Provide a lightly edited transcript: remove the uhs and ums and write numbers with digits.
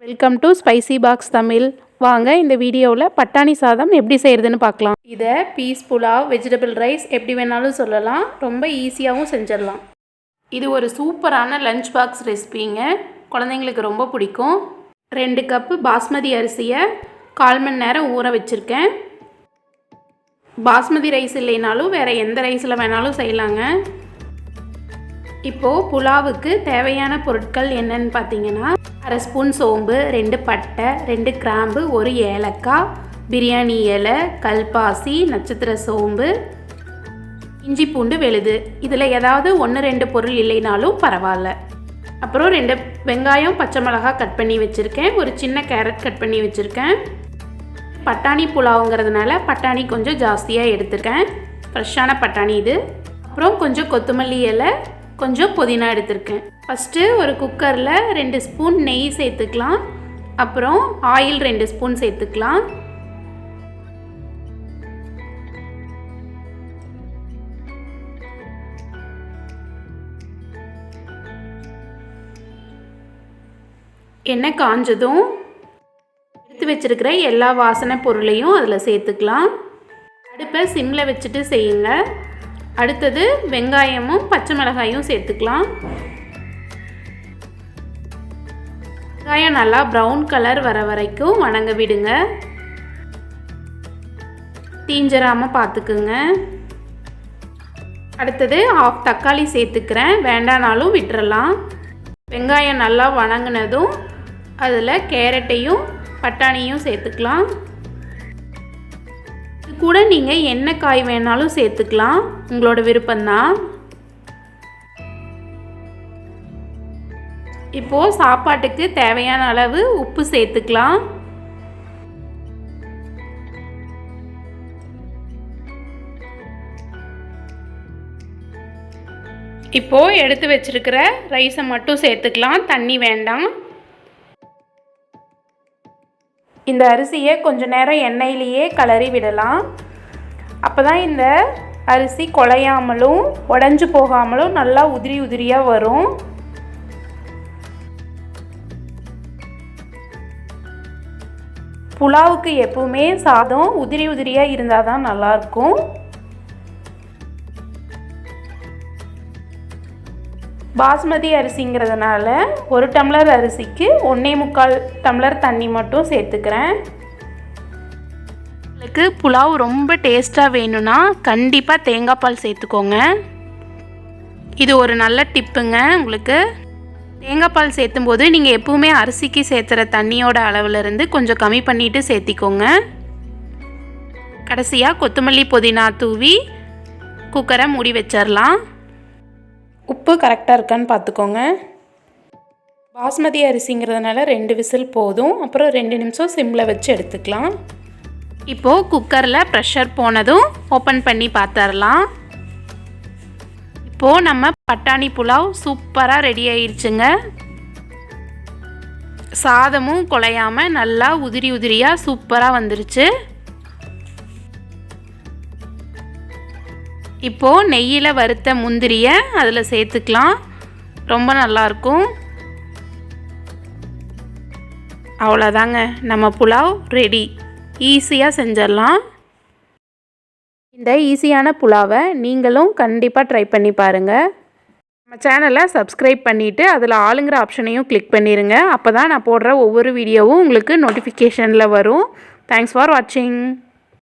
Welcome to spicy box Tamil. வாங்க இந்த வீடியோவில் பட்டாணி சாதம் எப்படி செய்கிறதுன்னு பார்க்கலாம். இதை பீஸ் புலாவ், வெஜிடபிள் ரைஸ் எப்படி வேணாலும் சொல்லலாம். ரொம்ப ஈஸியாகவும் செஞ்சிடலாம். இது ஒரு சூப்பரான லஞ்ச் பாக்ஸ் ரெசிபிங்க. குழந்தைங்களுக்கு ரொம்ப பிடிக்கும். 2 கப்பு பாஸ்மதி அரிசியை 1/4 மணி நேரம் ஊற வச்சுருக்கேன். பாஸ்மதி ரைஸ் இல்லைனாலும் வேறு எந்த ரைஸில் வேணாலும் செய்யலாங்க. இப்போது புலாவுக்கு தேவையான பொருட்கள் என்னன்னு பார்த்தீங்கன்னா, 1/2 ஸ்பூன் சோம்பு, 2 பட்டை, 2 கிராம்பு, 1 ஏலக்காய், பிரியாணி இலை, கல்பாசி, நட்சத்திர சோம்பு, இஞ்சி பூண்டு விழுது. இதில் ஏதாவது 1-2 பொருள் இல்லைனாலும் பரவாயில்ல. அப்புறம் 2 வெங்காயம், பச்சை மிளகாய் கட் பண்ணி வச்சுருக்கேன். ஒரு சின்ன கேரட் கட் பண்ணி வச்சுருக்கேன். பட்டாணி புலாவுங்கிறதுனால பட்டாணி கொஞ்சம் ஜாஸ்தியாக எடுத்துருக்கேன். ஃப்ரெஷ்ஷான பட்டாணி இது. அப்புறம் கொஞ்சம் கொத்தமல்லி இலை, கொஞ்சம் புதினா எடுத்திருக்கேன். ஃபஸ்ட்டு ஒரு குக்கரில் 2 ஸ்பூன் நெய் சேர்த்துக்கலாம். அப்புறம் ஆயில் 2 ஸ்பூன் சேர்த்துக்கலாம். எண்ணெய் காஞ்சதும் எடுத்து வச்சிருக்கிற எல்லா வாசனை பொருளையும் அதில் சேர்த்துக்கலாம். அடுப்பை சிம்மில் வச்சுட்டு செய்யுங்க. அடுத்தது வெங்காயமும் பச்சை மிளகாயும் சேர்த்துக்கலாம். வெங்காயம் நல்லா ப்ரௌன் கலர் வர வரைக்கும் வணங்க விடுங்க. தீஞ்சிராமல் பார்த்துக்குங்க. அடுத்தது 1/2 தக்காளி சேர்த்துக்கிறேன். வேண்டானாலும் விட்டுறலாம். வெங்காயம் நல்லா வணங்கினதும் அதில் கேரட்டையும் பட்டாணியும் சேர்த்துக்கலாம். கூட நீங்கள் என்ன காய் வேணாலும் சேர்த்துக்கலாம், உங்களோட விருப்பம்தான். இப்போது சாப்பாட்டுக்கு தேவையான அளவு உப்பு சேர்த்துக்கலாம். இப்போது எடுத்து வச்சிருக்கிற ரைஸை மட்டும் சேர்த்துக்கலாம், தண்ணி வேண்டாம். இந்த அரிசியை கொஞ்சம் நேரம் எண்ணெயிலேயே கிளறி விடலாம். அப்போ தான் இந்த அரிசி குழையாமலும் உடஞ்சி போகாமலும் நல்லா உதிரி உதிரியாக வரும். புலாவுக்கு எப்பவுமே சாதம் உதிரி உதிரியாக இருந்தால் தான் நல்லாயிருக்கும். பாஸ்மதி அரிசிங்கிறதுனால 1 டம்ளர் அரிசிக்கு 1.25 டம்ளர் தண்ணி மட்டும் சேர்த்துக்கிறேன். உங்களுக்கு புலாவ் ரொம்ப டேஸ்ட்டாக வேணும்னா கண்டிப்பாக தேங்காய் பால் சேர்த்துக்கோங்க. இது ஒரு நல்ல டிப்புங்க. உங்களுக்கு தேங்காய் பால் சேர்த்தும்போது நீங்கள் எப்பவுமே அரிசிக்கு சேர்த்துற தண்ணியோட அளவுலேருந்து கொஞ்சம் கம்மி பண்ணிவிட்டு சேர்த்திக்கோங்க. கடைசியாக கொத்தமல்லி புதினா தூவி குக்கரை மூடி வச்சிடலாம். உப்பு கரெக்டாக இருக்கான்னு பார்த்துக்கோங்க. பாஸ்மதி அரிசிங்கிறதுனால 2 விசில் போதும். அப்புறம் 2 நிமிஷம் சிம்மில் வச்சு எடுத்துக்கலாம். இப்போது குக்கரில் ப்ரெஷர் போனதும் ஓப்பன் பண்ணி பார்த்துடலாம். இப்போது நம்ம பட்டாணி புலாவ் சூப்பராக ரெடி ஆயிடுச்சுங்க. சாதமும் குழையாமல் நல்லா உதிரி உதிரியாக சூப்பராக வந்துருச்சு. இப்போது நெய்யில் வறுத்த முந்திரியை அதில் சேர்த்துக்கலாம். ரொம்ப நல்லாயிருக்கும். அவ்வளோதாங்க, நம்ம புலாவ் ரெடி. ஈஸியாக செஞ்சிடலாம். இந்த ஈஸியான புலாவை நீங்களும் கண்டிப்பாக ட்ரை பண்ணி பாருங்கள். நம்ம சேனலை சப்ஸ்கிரைப் பண்ணிவிட்டு அதில் ஆளுங்கிற ஆப்ஷனையும் கிளிக் பண்ணிடுங்க. அப்போ தான் நான் போடுற ஒவ்வொரு வீடியோவும் உங்களுக்கு நோட்டிஃபிகேஷனில் வரும். தேங்க்ஸ் ஃபார் வாட்சிங்.